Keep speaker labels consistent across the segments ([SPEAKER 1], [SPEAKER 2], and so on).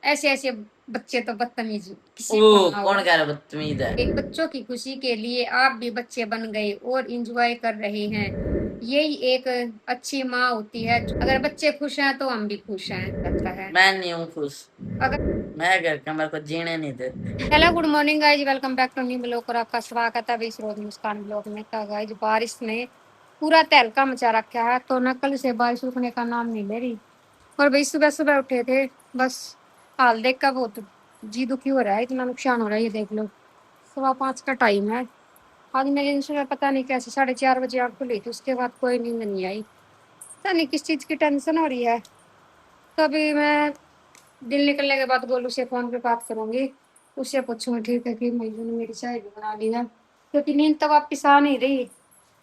[SPEAKER 1] ऐसे ऐसे बच्चे तो बदतमीज किसी को
[SPEAKER 2] ओ
[SPEAKER 1] ना
[SPEAKER 2] कौन
[SPEAKER 1] हो।
[SPEAKER 2] कह रहा बदतमीज है?
[SPEAKER 1] एक बच्चों की खुशी के लिए आप भी बच्चे बन गए और एंजॉय कर रहे हैं। यही एक अच्छी माँ होती है। अगर बच्चे खुश हैं तो हम भी खुश हैं लगता है।
[SPEAKER 2] मैं नहीं हूँ खुश।
[SPEAKER 1] अगर
[SPEAKER 2] मैं घर का मेरे को जीने नहीं देते।
[SPEAKER 1] Hello good morning guys, welcome back to new blog और आपका स्वागत है अभी इस रोज मुस्कान ब्लॉग में। तो गाइज बारिश ने पूरा तहलका मचा रखा है, तो न कल से बारिश रुकने का नाम नहीं ले रही। और भाई सुबह सुबह उठे थे, बस हाल देख कर बहुत जी दुखी हो रहा है। इतना नुकसान हो रहा है, ये देख लो। 5:15 का टाइम है। आज मेरी सुबह पता नहीं कैसे 4:30 बजे आँख खुली थी, उसके बाद कोई नींद नहीं आई। पता नहीं किस चीज़ की टेंशन हो रही है। तो अभी मैं दिन निकलने के बाद गोलू से फोन पे बात करूंगी, उससे पूछूंगी ठीक है कि मईजू ने मेरी चाय भी बना ली है, क्योंकि नींद तो वापिस आ नहीं रही।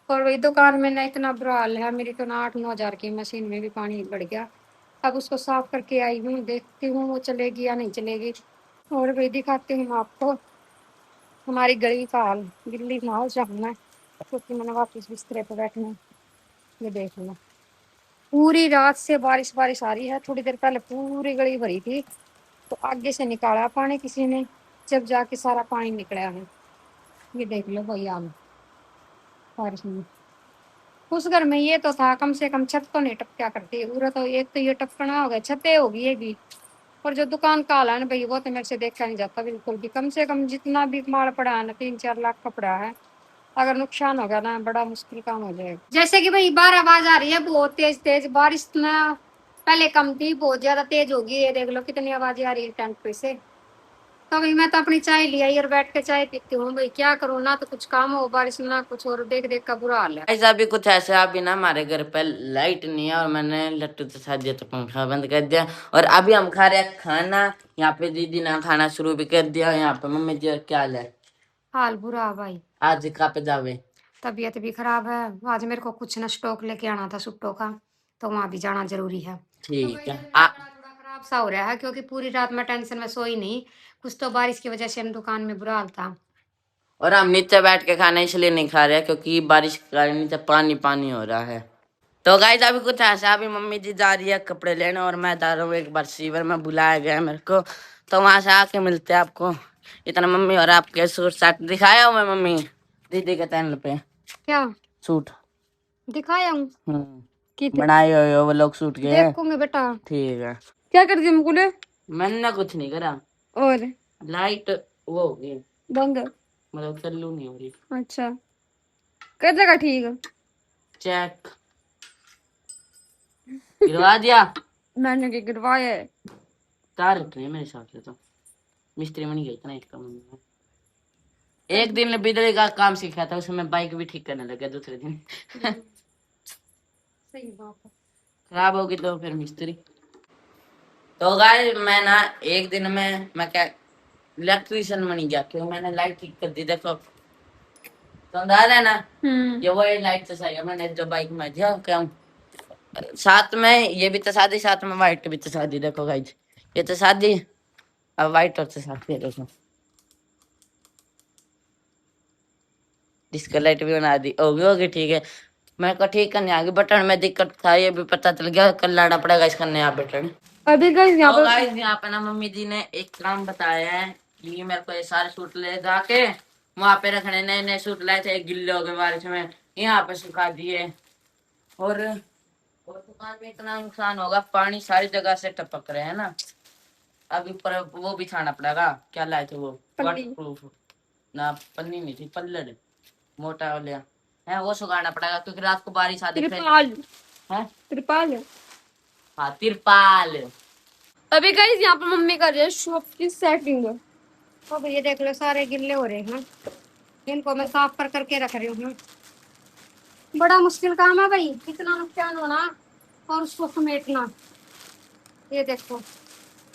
[SPEAKER 1] और वही दुकान में ना इतना बुरा हाल है, मेरी तो ना 8-9 हज़ार की मशीन में भी पानी बढ़ गया। अब उसको साफ करके आई हूँ, देखती हूँ वो चलेगी या नहीं चलेगी। और वही दिखाती हूँ आपको हमारी गली का हाल, गिल्ली ना हो जाऊँ मैं, क्योंकि मैंने वापिस बिस्तरे पर बैठना। ये देख लो, पूरी रात से बारिश बारिश आ रही है। थोड़ी देर पहले पूरी गली भरी थी, तो आगे से निकाला पानी किसी ने, जब जाके सारा पानी निकला है। ये देख लो भाई आम बारिश में। उस घर में ये तो था कम से कम छत तो नहीं टपका करती, पूरा तो एक तो ये टपकना हो गया, छतें होगी ये भी। और जो दुकान का हाल है ना भाई, वो तो मेरे से देखा नहीं जाता बिल्कुल भी। कम से कम जितना भी माल पड़ा है ना, 3-4 लाख का पड़ा है। अगर नुकसान होगा ना, बड़ा मुश्किल काम हो जाएगा। जैसे कि भाई 12 आवाज आ रही है बहुत तेज तेज। बारिश ना पहले कम थी, बहुत ज्यादा तेज होगी। ये देख लो कितनी आवाजें आ रही है टैंक पे से। तो अभी मैं तो अपनी चाय लिया और बैठ के चाय पीती हूँ भाई। क्या करूँ, ना तो कुछ काम हो बारिश में, ना कुछ और। देख देख का बुरा हाल है।
[SPEAKER 2] ऐसा भी कुछ ऐसा अभी ना हमारे घर पे लाइट नहीं है और मैंने लट्टू के साथ दिया तो पंखा बंद कर दिया। और अभी हम खा रहे हैं खाना। यहाँ पे दीदी ने खाना शुरू भी कर दिया। यहाँ पे मम्मी जी क्या हाल है?
[SPEAKER 1] हाल बुरा है भाई,
[SPEAKER 2] आज कहाँ पे जावे?
[SPEAKER 1] तबीयत भी खराब है। आज मेरे को कुछ ना स्टॉक लेके आना था सुट्टो का, तो वहां भी जाना जरूरी है। तो
[SPEAKER 2] ठीक
[SPEAKER 1] भाई
[SPEAKER 2] है
[SPEAKER 1] जब मेरा गला थोड़ा खराब सा हो रहा है, क्योंकि पूरी रात मैं टेंशन में सोई नहीं। कुछ तो बारिश की वजह से हम दुकान में बुरा हाल था।
[SPEAKER 2] और हम नीचे बैठ के खाना इसलिए नहीं खा रहे हैं क्योंकि बारिश के कारण नीचे पानी पानी हो रहा है। तो गाइस अभी कुछ ऐसा, अभी मम्मी जी जा रही है कपड़े लेने और मैं जा रहा हूँ एक बार सीवर में, बुलाया गया है मेरे को। तो वहां से आके मिलते हैं आपको। इतना मम्मी और आपके सूट साट दिखाया हूँ मैं मम्मी दीदी के चैनल पे।
[SPEAKER 1] क्या
[SPEAKER 2] सूट
[SPEAKER 1] दिखाया हूँ कि
[SPEAKER 2] बनाए हुए हो वो लोग सूट के।
[SPEAKER 1] देखूंगे बेटा।
[SPEAKER 2] ठीक है।
[SPEAKER 1] क्या कर दिया मुकुले?
[SPEAKER 2] मैंने कुछ नहीं करा।
[SPEAKER 1] और
[SPEAKER 2] लाइट वो हो गई,
[SPEAKER 1] बंद।
[SPEAKER 2] मतलब चालू नहीं हो रही।
[SPEAKER 1] अच्छा, कर देगा ठीक।
[SPEAKER 2] चेक गिरवा दिया।
[SPEAKER 1] मैंने क्या गिरवाया है?
[SPEAKER 2] तार रखने मेरे हिसाब से तो मिस्त्री बन गया इतना इसका मम्मी ने।
[SPEAKER 1] कर
[SPEAKER 2] एक दिन बिजली का काम सीखा था, उसमें बाइक भी ठीक करने लगा दूसरे दिन।
[SPEAKER 1] सही बात है।
[SPEAKER 2] खराब होगी तो फिर मिस्त्री। तो गाइस मैं ना एक दिन में मैं क्या इलेक्ट्रिशियन बन गया, क्यों मैंने लाइट ठीक कर दी। देखो तो अंदाजा है ना, ये वही लाइट से सही है मैंने जो बाइक में दिया क्या हूँ। साथ में ये भी तो शादी, साथ में व्हाइट भी तो शादी। देखो गाइस ये तो शादी, अब व्हाइट और तो शादी है। देखो डिस्को लाइट भी बना दी, होगी होगी ठीक है। मेरे को ठीक करने आ गई, बटन में दिक्कत था ये भी पता चल गया, कल लाना पड़ेगा इसका नया बटन।
[SPEAKER 1] अभी गाइस यहाँ
[SPEAKER 2] तो
[SPEAKER 1] पर
[SPEAKER 2] गाइस यहाँ पे ना मम्मी जी ने एक काम बताया है कि मेरे को ये सारे सूट ले जाके वहां पे रखने। नए नए सूट लाए थे, गिल्ले हो गए बारिश में, यहाँ पे सुखा दिए। और दुकान में इतना नुकसान होगा, पानी सारी जगह से टपक रहे हैं ना। अब ऊपर वो बिछाना पड़ेगा। क्या लाए थे वो? वाटर प्रूफ ना, पन्नी नहीं थी, पल्लड़ मोटा वाले है, वो सुखाना पड़ेगा क्योंकि रात को बारिश आती है।
[SPEAKER 1] त्रिपाल।
[SPEAKER 2] हाँ तिरपाल।
[SPEAKER 1] अभी गाइस यहाँ पर मम्मी कर रही है शॉप की सेटिंग। अब ये देख लो सारे गिल्ले हो रहे हैं, इनको मैं साफ कर करके रख रही हूँ। बड़ा मुश्किल काम है भाई, इतना नुकसान होना और उसको समेटना। ये देखो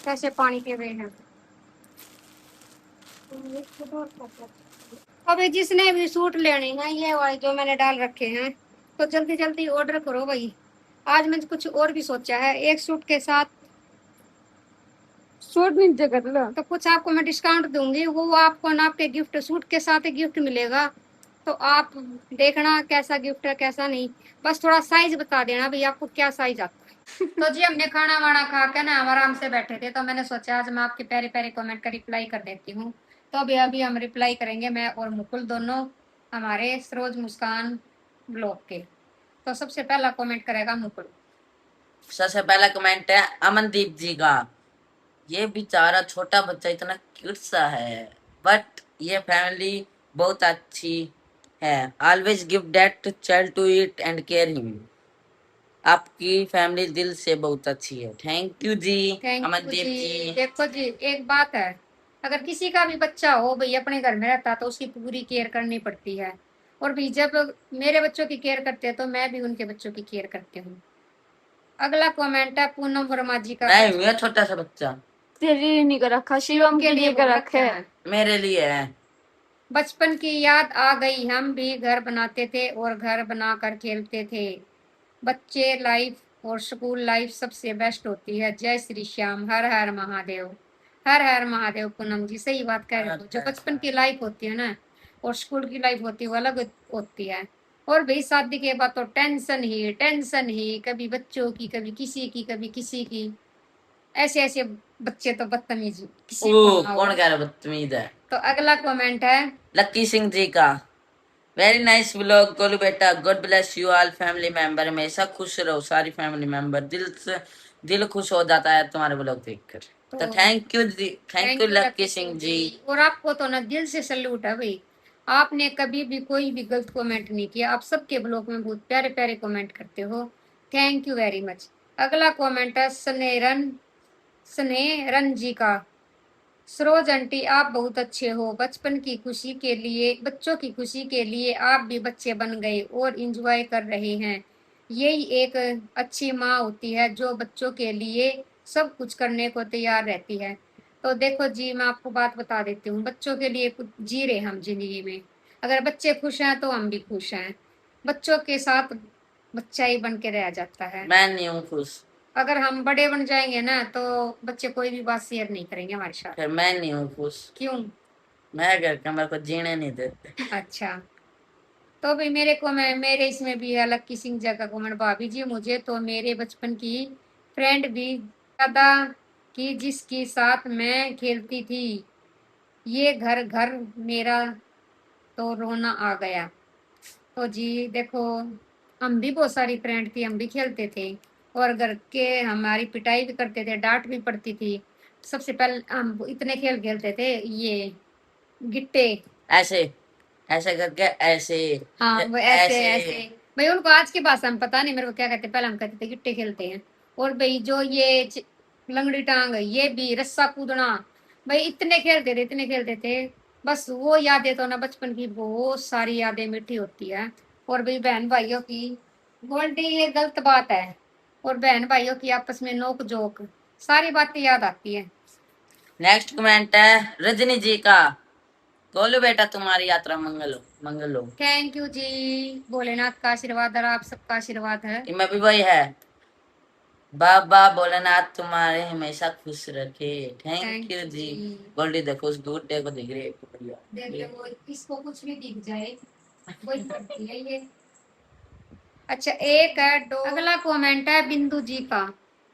[SPEAKER 1] कैसे पानी पी रहे हैं। अभी जिसने भी सूट लेने हैं ये वाले जो मैंने डाल रखे हैं, तो जल्दी जल्दी ऑर्डर करो भाई। आज मैंने कुछ और भी सोचा है, एक सूट के साथ सूट मिल जाएगा तो कुछ आपको मैं डिस्काउंट दूंगी। वो आपको ना आपके गिफ्ट सूट के साथ ही गिफ्ट मिलेगा। तो आप देखना कैसा गिफ्ट है कैसा नहीं। बस थोड़ा साइज बता देना भाई आपको क्या साइज आता है। तो जी हमने खाना वाना खा के ना हम आराम से बैठे थे, तो मैंने सोचा आज मैं आपके प्यारे प्यारे कमेंट का रिप्लाई कर देती हूँ। तो अभी अभी हम रिप्लाई करेंगे, मैं और मुकुल दोनों, हमारे सरोज मुस्कान ब्लॉग के। तो सबसे पहला कमेंट करेगा मुकुल।
[SPEAKER 2] सबसे पहला कमेंट है अमनदीप जी का। ये बेचारा छोटा बच्चा इतना क्यूट सा है, बट ये फैमिली बहुत अच्छी है। Always give that child to it and care him. आपकी फैमिली दिल से बहुत अच्छी है। Thank you ji
[SPEAKER 1] thank you
[SPEAKER 2] Amandeep
[SPEAKER 1] ji.
[SPEAKER 2] जी।
[SPEAKER 1] देखो जी, एक बात है, अगर किसी का भी बच्चा हो भाई अपने घर में रहता तो उसकी पूरी केयर करनी पड़ती है। और भी जब मेरे बच्चों की केयर करते हैं तो मैं भी उनके बच्चों की केयर करती हूँ। अगला कमेंट है पूनम वर्मा जी का।
[SPEAKER 2] मैं हूँ छोटा सा बच्चा।
[SPEAKER 3] तेरे लिए नहीं कर रखा, शिवम के लिए कर रखा है।
[SPEAKER 2] मेरे लिए है।
[SPEAKER 1] बचपन की याद आ गई, हम भी घर बनाते थे और घर बनाकर खेलते थे। बच्चे लाइफ और स्कूल लाइफ सबसे बेस्ट होती है। जय श्री श्याम, हर हर महादेव। हर हर महादेव। पूनम जी सही बात कह रहे हो, जो बचपन की लाइफ होती है ना और स्कूल की लाइफ होती है वो अलग होती है। और भाई शादी के बाद तो टेंशन ही, कभी बच्चों की, कभी किसी की, कभी किसी की। ऐसे ऐसे बच्चे तो बदतमीज किसी को
[SPEAKER 2] ओ
[SPEAKER 1] ना हो।
[SPEAKER 2] कौन कह रहा बदतमीज है?
[SPEAKER 1] तो अगला कमेंट है
[SPEAKER 2] लक्की सिंह जी का। वेरी नाइस व्लॉग गोलू बेटा, God bless you all family member. हमेशा खुश रहो सारी फैमिली मेंबर। दिल खुश हो जाता है तुम्हारे व्लॉग देखकर। तो thank you ji, thank you Lucky Singh ji.
[SPEAKER 1] और आपको तो ना दिल से सैल्यूट है भाई। आपने कभी भी कोई भी गलत कमेंट नहीं किया, आप सबके ब्लॉग में बहुत प्यारे प्यारे कमेंट करते हो। Thank you very much. अगला कमेंट है स्नेहरन जी का। सरोज आंटी आप बहुत अच्छे हो, बचपन की खुशी के लिए, बच्चों की खुशी के लिए आप भी बच्चे बन गए और इंजॉय कर रहे हैं। यही एक अच्छी माँ होती है जो बच्चों के लिए सब कुछ करने को तैयार रहती है। तो देखो जी, मैं आपको बात बता देती हूँ, बच्चों के लिए कुछ जी रहे हम जिंदगी में। अगर बच्चे खुश हैं तो हम भी खुश हैं। बच्चों के साथ बच्चा ही बन के रह जाता है।
[SPEAKER 2] मैं नहीं हूँ खुश।
[SPEAKER 1] अगर हम बड़े बन जाएंगे ना तो बच्चे कोई भी बात शेयर नहीं करेंगे हमारे साथ।
[SPEAKER 2] फिर मैं नहीं हूँ खुश।
[SPEAKER 1] क्यों?
[SPEAKER 2] मैं घर का मेरे को जीने नहीं देते।
[SPEAKER 1] अच्छा। तो भाई मेरे को, मैं मेरे इसमें भी है लक्की सिंह जी का कमेंट। भाभी जी मुझे तो मेरे बचपन की फ्रेंड भी ज्यादा की जिसके साथ मैं खेलती थी। ये घर घर मेरा तो रोना आ गया। तो जी देखो, हम भी बहुत सारी फ्रेंड थी, हम भी खेलते थे और घर के हमारी पिटाई भी करते थे, डांट भी पड़ती थी। सबसे पहले हम इतने खेल खेलते थे, ये गिट्टे।
[SPEAKER 2] ऐसे ऐसे करके ऐसे।
[SPEAKER 1] हाँ वो ऐसे ऐसे। भाई उनको आज की भाषा में पता नहीं मेरे को क्या कहते हैं, पहले हम कहते थे गिट्टे खेलते हैं। और भाई जो ये लंगड़ी टांग, ये भी रस्सा कूदना। भाई इतने खेलते थे, इतने खेलते थे। बस वो यादें तो ना बचपन की बहुत सारी यादें मीठी होती है। और भाई बहन भाइयों की गोल्डी, ये गलत बात है। और बहन भाइयों की आपस में नोक जोक सारी बातें याद आती है।
[SPEAKER 2] नेक्स्ट कमेंट है रजनी जी का। गोलू बेटा तुम्हारी यात्रा मंगल हो, मंगल हो।
[SPEAKER 1] थैंक यू जी। भोलेनाथ का आशीर्वाद और आप सबका आशीर्वाद है।
[SPEAKER 2] इनमें भी वही है। बाबा भोलेनाथ तुम्हारे हमेशा खुश रखे। थैंक यू जी। गोल्डी देखो उस गुड्डे को दिख रही है बढ़िया।
[SPEAKER 1] देख लो, इसको कुछ भी दिख जाए वही करती है ये। अच्छा, एक है अगला कमेंट है बिंदु जी का।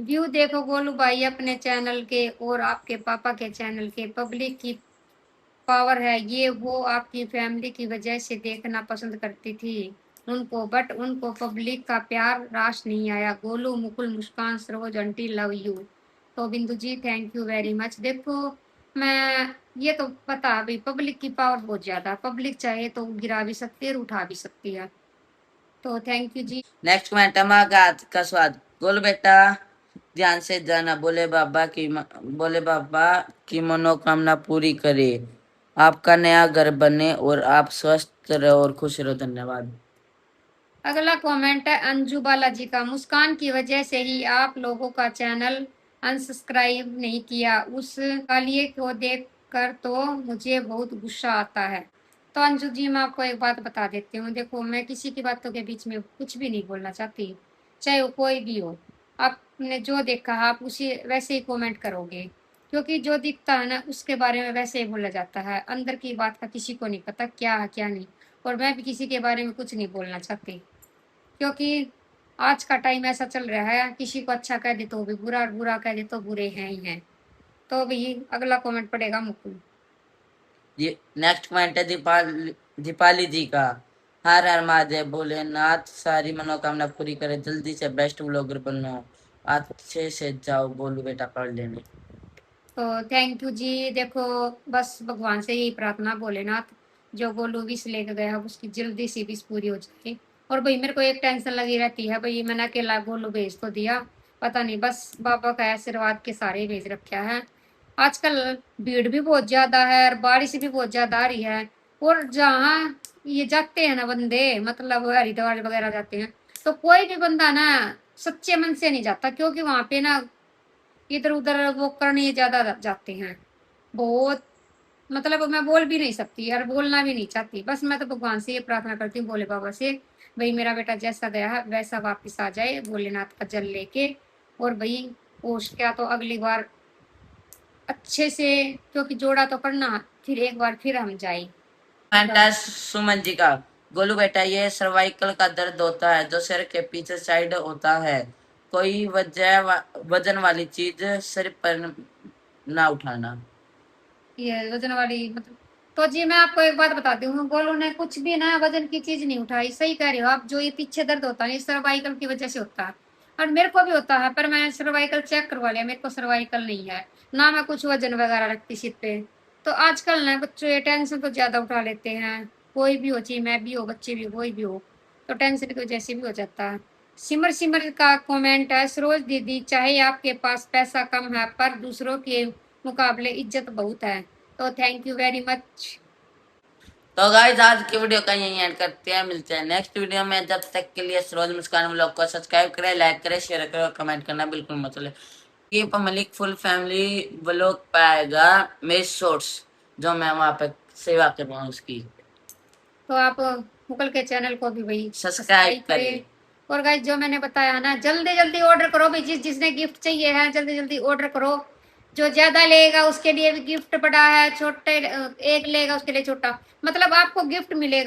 [SPEAKER 1] व्यू देखो गोलू भाई अपने चैनल के और आपके पापा के चैनल के, पब्लिक की पावर है ये, वो आपकी फैमिली की वजह से देखना पसंद करती थी उनको, बट उनको पब्लिक का प्यार रास नहीं आया। गोलू, मुकुल, मुस्कान, सरोज आंटी लव यू। तो बिंदु जी थैंक यू वेरी मच। देखो मैं, ये तो पता है भाई पब्लिक की पावर बहुत ज्यादा, पब्लिक चाहे तो गिरा भी सकती है और उठा भी सकती है। तो थैंक यू जी।
[SPEAKER 2] नेक्स्ट कमेंट है का स्वाद। गोलू बेटा ध्यान से जाना, बोले बाबा की मनोकामना पूरी करे, आपका नया घर बने और आप स्वस्थ रहो और खुश रहो। धन्यवाद।
[SPEAKER 1] अगला कमेंट है अंजू बालाजी का। मुस्कान की वजह से ही आप लोगों का चैनल अनसब्सक्राइब नहीं किया, उस कालिए को देख कर तो मुझे बहुत गुस्सा आता है। तो अंजू जी मैं आपको एक बात बता देती हूँ, देखो मैं किसी की बातों के बीच में कुछ भी नहीं बोलना चाहती, चाहे वो कोई भी हो। आपने जो देखा आप उसी वैसे ही कमेंट करोगे, क्योंकि जो दिखता है ना उसके बारे में वैसे ही बोला जाता है। अंदर की बात का किसी को नहीं पता क्या है क्या नहीं। और मैं भी किसी के बारे में कुछ नहीं बोलना चाहती, क्योंकि आज का टाइम ऐसा चल रहा है, किसी को अच्छा कह दे तो भी बुरा, और बुरा कह दे तो बुरे हैं ही हैं। तो भी अगला कमेंट पड़ेगा मुकुल।
[SPEAKER 2] ये नेक्स्ट कमेंट है दीपाली जी का। हर हर महादेव, भोलेनाथ सारी मनोकामना पूरी करे, जल्दी से बेस्ट व्लॉगर बनो, अच्छे से जाओ गोलू बेटा पढ़ लेने।
[SPEAKER 1] तो थैंक यू जी। देखो, बस भगवान से यही प्रार्थना, भोलेनाथ जो गोलू विश लेके गया है उसकी जल्दी से विश पूरी हो जाए। और भाई मेरे को एक टेंशन लगी रहती है, भाई मैंने अकेला गोलू भेज तो दिया, पता नहीं बस बाबा का आशीर्वाद के सारे भेज रखा है। आजकल भीड़ भी बहुत ज्यादा है और बारिश भी बहुत ज्यादा आ रही है। और जहाँ ये जाते हैं ना बंदे, मतलब हरिद्वार वगैरह जाते हैं, तो कोई भी बंदा ना सच्चे मन से नहीं जाता, क्योंकि वहां पे ना इधर उधर वो करने ज्यादा जाते हैं। बहुत, मतलब मैं बोल भी नहीं सकती और बोलना भी नहीं चाहती। बस मैं तो भगवान से ये प्रार्थना करती हूँ, भोले बाबा से, भाई मेरा बेटा जैसा गया है वैसा वापस आ जाए भोलेनाथ का जल लेके। और भाई पोस्ट क्या तो अगली बार अच्छे से, क्योंकि जोड़ा तो करना, फिर एक बार फिर हम जाए।
[SPEAKER 2] कमेंट है सुमन जी का। गोलू बेटा, ये सर्वाइकल का दर्द होता है जो सिर के पीछे साइड होता है, कोई वजन वाली चीज सिर पर ना उठाना।
[SPEAKER 1] ये वजन वाली मतलब, तो जी मैं आपको एक बात बताती हूँ, गोलू ने कुछ भी ना वजन की चीज नहीं उठाई। सही कह रहे हो आप, जो ये पीछे दर्द होता है ये सर्वाइकल की वजह से होता है। और मेरे को भी होता है, पर मैं सर्वाइकल चेक करवा लिया, मेरे को सर्वाइकल नहीं है ना, मैं कुछ वजन वगैरह रखती सिर पे। तो आजकल ना बच्चों ये टेंशन तो ज्यादा उठा लेते हैं, कोई भी हो, चाहे मैं भी हो, बच्चे भी हो, कोई भी हो, तो टेंशन की वजह से भी हो जाता है। सिमर सिमर का कमेंट है, सरोज दीदी चाहे आपके पास पैसा कम है पर दूसरों के मुकाबले इज्जत बहुत है। तो थैंक यू वेरी मच।
[SPEAKER 2] तो गाइस आज की वीडियो का यही एंड करते हैं, मिलते हैं नेक्स्ट वीडियो में। जब तक के लिए सरोज मुस्कान व्लॉग को सब्सक्राइब करें, लाइक करें, शेयर करें और कमेंट करना बिल्कुल मत भूलें। ये मलिक फुल फैमिली व्लॉग पाएगा मेरे शॉर्ट्स, जो मैं वहां पे सेवा कर रहा हूँ उसकी।
[SPEAKER 1] तो आप मुकल के चैनल को भी भाई
[SPEAKER 2] सब्सक्राइब करें।
[SPEAKER 1] और गाइस जो मैंने बताया ना, जल्दी जल्दी ऑर्डर करो भाई, जिसने गिफ्ट चाहिए है जल्दी जल्दी ऑर्डर करो। जो ज्यादा लेगा उसके लिए भी गिफ्ट बड़ा है, छोटे एक लेगा उसके लिए छोटा, मतलब आपको गिफ्ट मिलेगा।